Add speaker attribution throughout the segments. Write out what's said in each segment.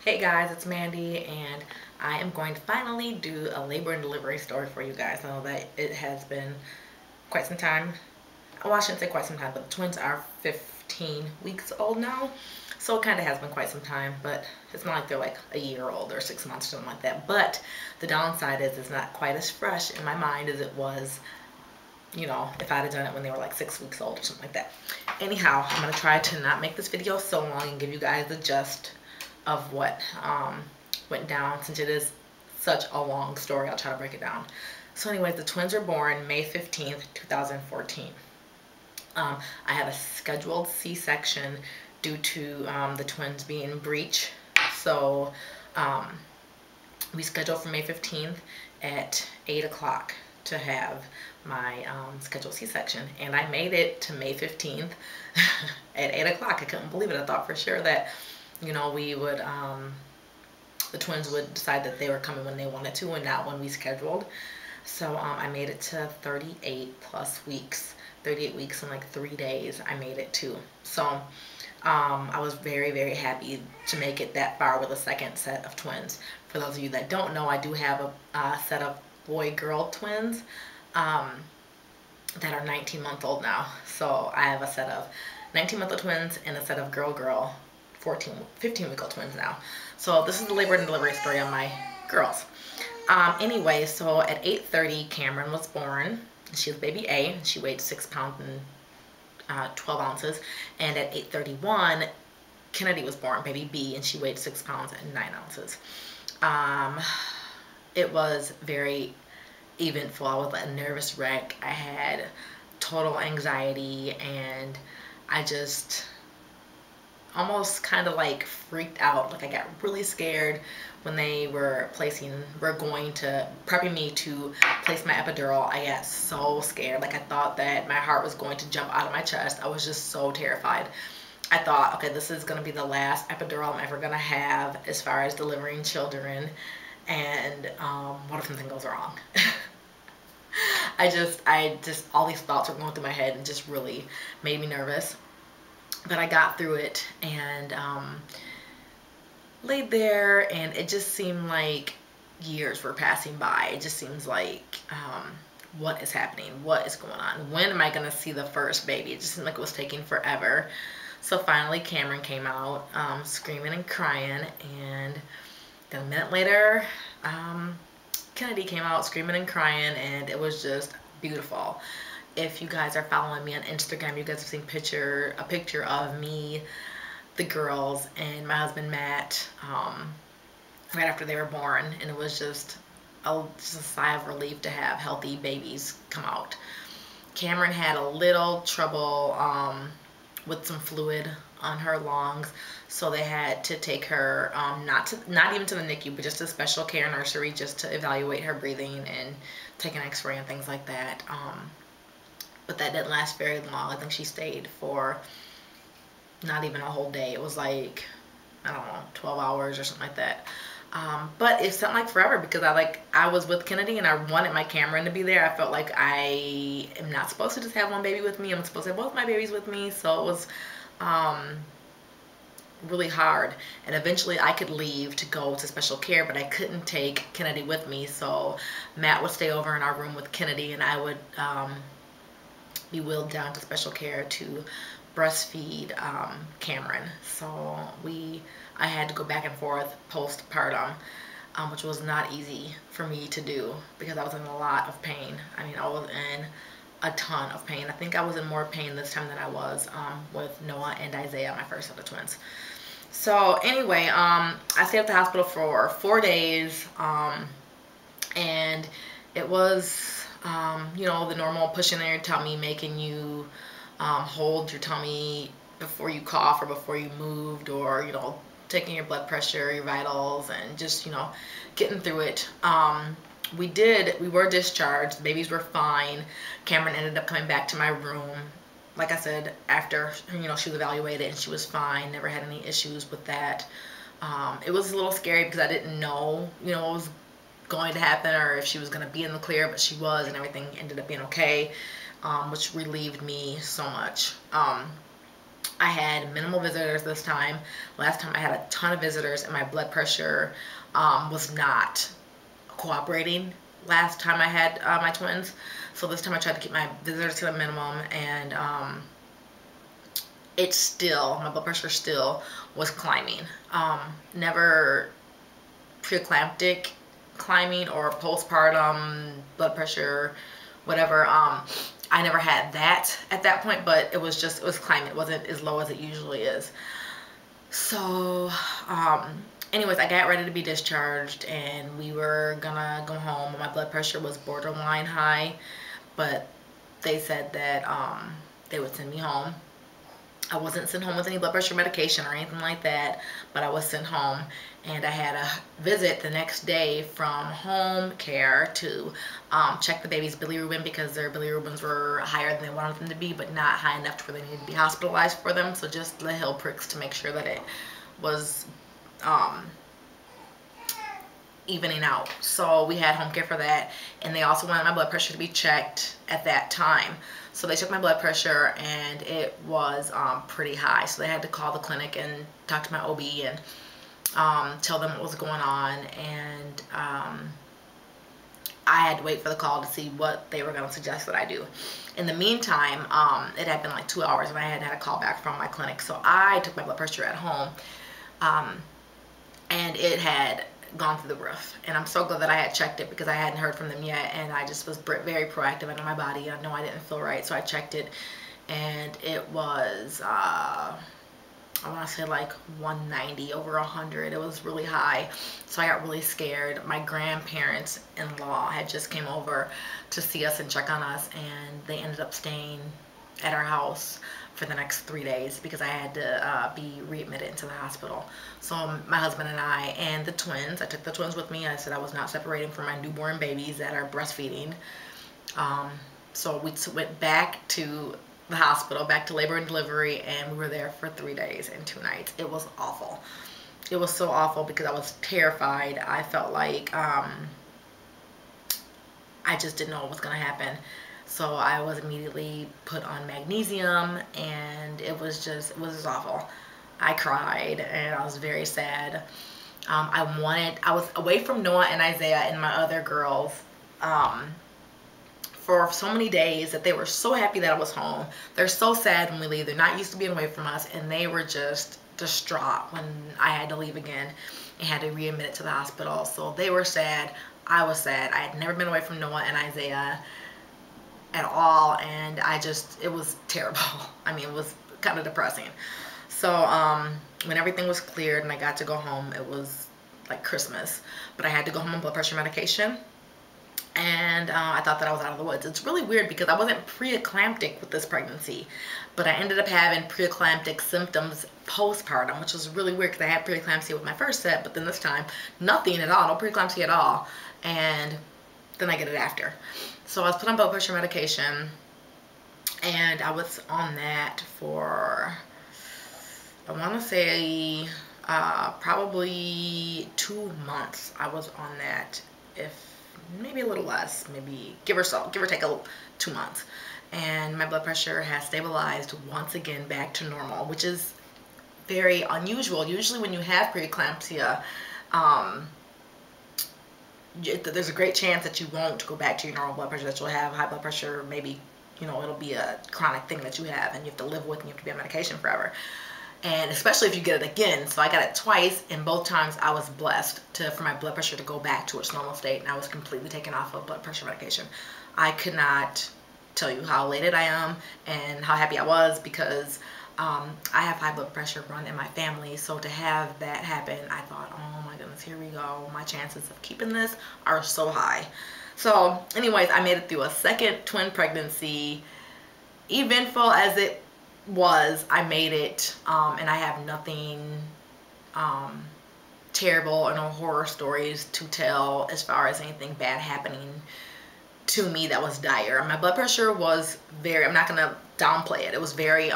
Speaker 1: Hey guys, it's Mandy, and I am going to finally do a labor and delivery story for you guys. I know that it has been quite some time. Well, I shouldn't say quite some time, but the twins are 15 weeks old now. So it kind of has been quite some time, but it's not like they're like a year old or 6 months or something like that. But the downside is it's not quite as fresh in my mind as it was, if I'd have done it when they were like 6 weeks old or something like that. Anyhow, I'm going to try to not make this video so long and give you guys the gist of what went down. Since it is such a long story, I'll try to break it down. So anyways, the twins were born May 15th, 2014. I had a scheduled C-section due to the twins being in breech. So we scheduled for May 15th at 8 o'clock to have my scheduled C-section, and I made it to May 15th at 8 o'clock. I couldn't believe it. I thought for sure that we would, the twins would decide that they were coming when they wanted to and not when we scheduled. So I made it to 38 plus weeks, 38 weeks and like 3 days I made it to. So I was very, very happy to make it that far with a second set of twins. For those of you that don't know, I do have a set of boy-girl twins that are 19 months old now. So I have a set of 19-month-old twins and a set of girl 15-week-old twins now. So this is the labor and delivery story on my girls. Anyway, so at 8:30 Cameron was born. She was baby A. She weighed 6 pounds and 12 ounces. And at 8:31 Kennedy was born, baby B, and she weighed 6 pounds and 9 ounces. It was very eventful. I was a nervous wreck. I had total anxiety, and I just almost kind of like freaked out. Like I got really scared when they were going to prepping me to place my epidural. I got so scared. Like I thought that my heart was going to jump out of my chest. I was just so terrified. I thought, okay, this is going to be the last epidural I'm ever going to have as far as delivering children. And what if something goes wrong? I just all these thoughts were going through my head and just really made me nervous. But I got through it and laid there, and it just seemed like years were passing by. It just seems like, what is happening? What is going on? When am I going to see the first baby? It just seemed like it was taking forever. So finally Cameron came out screaming and crying, and then a minute later Kennedy came out screaming and crying, and it was just beautiful. If you guys are following me on Instagram, you guys have seen a picture of me, the girls, and my husband Matt right after they were born, and it was just a sigh of relief to have healthy babies come out. Cameron had a little trouble with some fluid on her lungs, so they had to take her not even to the NICU, but just a special care nursery just to evaluate her breathing and take an x-ray and things like that. But that didn't last very long. I think she stayed for not even a whole day. It was like, I don't know, 12 hours or something like that. But it felt like forever because I was with Kennedy and I wanted my Cameron to be there. I felt like I am not supposed to just have one baby with me. I'm supposed to have both my babies with me. So it was really hard. And eventually I could leave to go to special care, but I couldn't take Kennedy with me. So Matt would stay over in our room with Kennedy, and I would be wheeled down to special care to breastfeed Cameron. So I had to go back and forth postpartum, which was not easy for me to do because I was in a lot of pain. I mean, I was in a ton of pain. I think I was in more pain this time than I was with Noah and Isaiah, my first set of twins. So anyway, I stayed at the hospital for 4 days, and it was the normal pushing in your tummy, making you hold your tummy before you cough or before you moved, or taking your blood pressure, your vitals, and just getting through it. We were discharged. The babies were fine. Cameron ended up coming back to my room, like I said, after she was evaluated, and she was fine. Never had any issues with that. It was a little scary because I didn't know what was going to happen or if she was going to be in the clear, but she was, and everything ended up being okay, which relieved me so much. I had minimal visitors this time. Last time I had a ton of visitors, and my blood pressure was not cooperating last time I had my twins. So this time I tried to keep my visitors to the minimum, and my blood pressure still was climbing. Never preeclamptic climbing or postpartum blood pressure, whatever. I never had that at that point, but it was climbing. It wasn't as low as it usually is. So, anyways, I got ready to be discharged, and we were gonna go home. My blood pressure was borderline high, but they said that they would send me home. I wasn't sent home with any blood pressure medication or anything like that, but I was sent home, and I had a visit the next day from home care to check the baby's bilirubin, because their bilirubins were higher than they wanted them to be, but not high enough to where they needed to be hospitalized for them. So just the heel pricks to make sure that it was evening out. So we had home care for that, and they also wanted my blood pressure to be checked at that time. So they took my blood pressure, and it was pretty high. So they had to call the clinic and talk to my OB and tell them what was going on. And I had to wait for the call to see what they were going to suggest that I do. In the meantime, it had been like 2 hours, and I hadn't had a call back from my clinic. So I took my blood pressure at home, and it had gone through the roof. And I'm so glad that I had checked it, because I hadn't heard from them yet, and I just was very proactive. I know my body, I know I didn't feel right, so I checked it, and it was I want to say like 190 over 100. It was really high, so I got really scared. My grandparents-in-law had just came over to see us and check on us, and they ended up staying at our house for the next 3 days, because I had to be readmitted into the hospital. So my husband and I and the twins, I took the twins with me. I said I was not separating from my newborn babies that are breastfeeding. So we went back to the hospital, back to labor and delivery, and we were there for 3 days and 2 nights. It was awful. It was so awful, because I was terrified. I felt like I just didn't know what was going to happen. So I was immediately put on magnesium, and it was just awful. I cried, and I was very sad. I was away from Noah and Isaiah and my other girls for so many days, that they were so happy that I was home. They're so sad when we leave. They're not used to being away from us, and they were just distraught when I had to leave again and had to readmit it to the hospital. So they were sad. I was sad. I had never been away from Noah and Isaiah at all, and it was terrible. I mean, it was kind of depressing. So when everything was cleared and I got to go home, it was like Christmas. But I had to go home on blood pressure medication, and I thought that I was out of the woods. It's really weird, because I wasn't preeclamptic with this pregnancy, but I ended up having preeclamptic symptoms postpartum, which was really weird, because I had preeclampsia with my first set, but then this time nothing at all, no preeclampsia at all, and then I get it after. So I was put on blood pressure medication, and I was on that for, I want to say probably 2 months. I was on that, if maybe a little less, maybe give or take 2 months. And my blood pressure has stabilized once again back to normal, which is very unusual. Usually when you have preeclampsia, there's a great chance that you won't go back to your normal blood pressure, that you'll have high blood pressure. Maybe, it'll be a chronic thing that you have, and you have to live with, and you have to be on medication forever. And especially if you get it again. So I got it twice, and both times I was blessed for my blood pressure to go back to its normal state, and I was completely taken off of blood pressure medication. I could not tell you how elated I am and how happy I was, because I have high blood pressure run in my family. So to have that happen, I thought, oh my goodness, here we go. My chances of keeping this are so high. So anyways, I made it through a second twin pregnancy. Eventful as it was, I made it, and I have nothing terrible or no horror stories to tell as far as anything bad happening to me that was dire. My blood pressure was I'm not gonna downplay it, it was very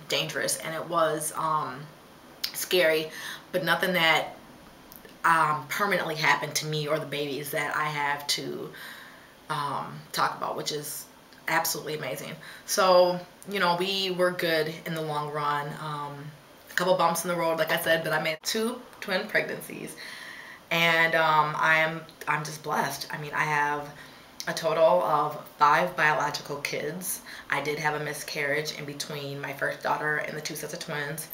Speaker 1: dangerous, and it was scary, but nothing that permanently happened to me or the babies that I have to talk about, which is absolutely amazing. So, you know, we were good in the long run. A couple bumps in the road, like I said, but I made 2 twin pregnancies, and I'm just blessed. I mean, I have a total of 5 biological kids. I did have a miscarriage in between my first daughter and the 2 sets of twins,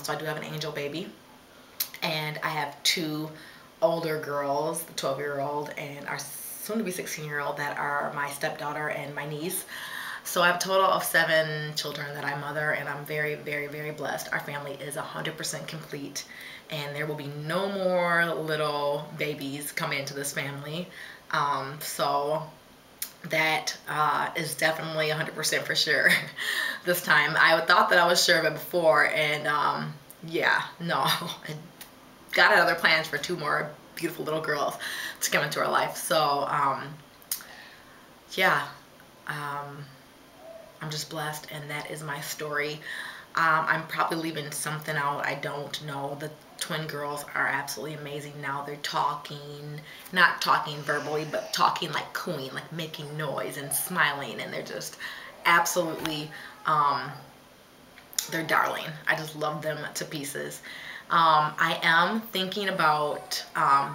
Speaker 1: so I do have an angel baby, and I have 2 older girls, the 12-year-old and our soon-to-be 16-year-old, that are my stepdaughter and my niece. So I have a total of 7 children that I mother, and I'm very, very, very blessed. Our family is 100% complete, and there will be no more little babies coming into this family. So that is definitely 100% for sure this time. I thought that I was sure of it before, and yeah, no. I got other plans for 2 more beautiful little girls to come into our life. So yeah, I'm just blessed, and that is my story. I'm probably leaving something out. I don't know. The twin girls are absolutely amazing now. They're talking, not talking verbally, but talking like cooing, like making noise and smiling, and they're just absolutely, they're darling. I just love them to pieces. I am thinking about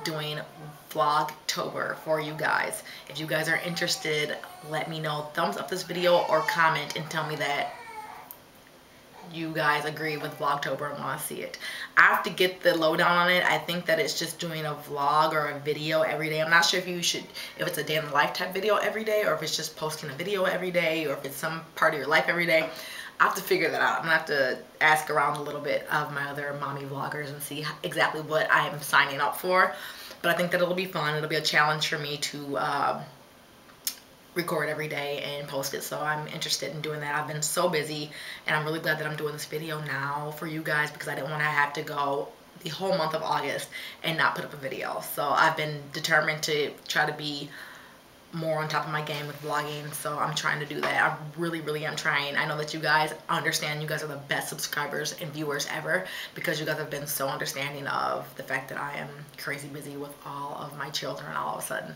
Speaker 1: doing Vlogtober for you guys. If you guys are interested, let me know. Thumbs up this video or comment and tell me that you guys agree with Vlogtober and want to see it. I have to get the lowdown on it. I think that it's just doing a vlog or a video every day. I'm not sure if it's a day in the life type video every day, or if it's just posting a video every day, or if it's some part of your life every day. I have to figure that out. I'm gonna have to ask around a little bit of my other mommy vloggers and see exactly what I'm signing up for. But I think that it'll be fun. It'll be a challenge for me to record every day and post it, so I'm interested in doing that. I've been so busy, and I'm really glad that I'm doing this video now for you guys, because I didn't want to have to go the whole month of August and not put up a video. So I've been determined to try to be more on top of my game with vlogging, so I'm trying to do that. I really, really am trying. I know that you guys understand. You guys are the best subscribers and viewers ever, because you guys have been so understanding of the fact that I am crazy busy with all of my children all of a sudden.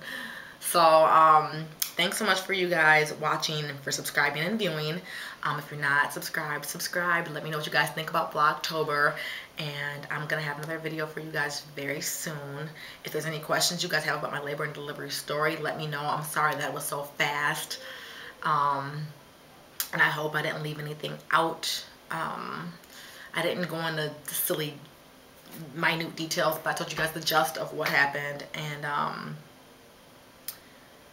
Speaker 1: So thanks so much for you guys watching and for subscribing and viewing. If you're not subscribed, subscribe. Let me know what you guys think about Vlogtober, and I'm gonna have another video for you guys very soon. If there's any questions you guys have about my labor and delivery story, let me know. I'm sorry that was so fast, and I hope I didn't leave anything out. I didn't go into the silly minute details, but I told you guys the gist of what happened. And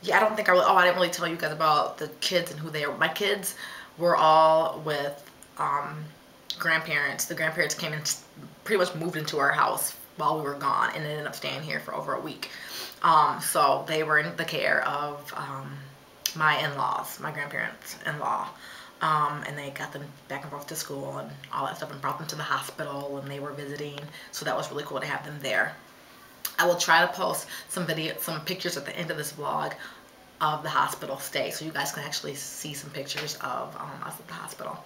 Speaker 1: yeah, I don't think I didn't really tell you guys about the kids and who they are. My kids were all with grandparents. The grandparents came and pretty much moved into our house while we were gone, and ended up staying here for over a week. So they were in the care of my in-laws, my grandparents in-law. And they got them back and forth to school and all that stuff, and brought them to the hospital, and they were visiting. So that was really cool to have them there. I will try to post some pictures at the end of this vlog of the hospital stay, so you guys can actually see some pictures of us at the hospital.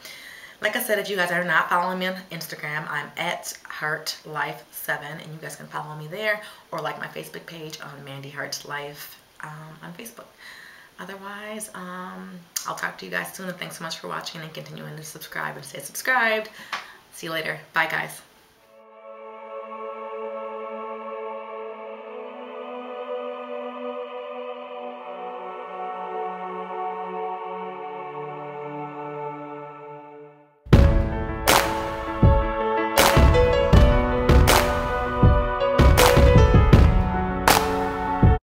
Speaker 1: Like I said, if you guys are not following me on Instagram, I'm at Heartlife7, and you guys can follow me there, or like my Facebook page on Mandieheartslife on Facebook. Otherwise, I'll talk to you guys soon, and thanks so much for watching and continuing to subscribe and stay subscribed. See you later. Bye, guys.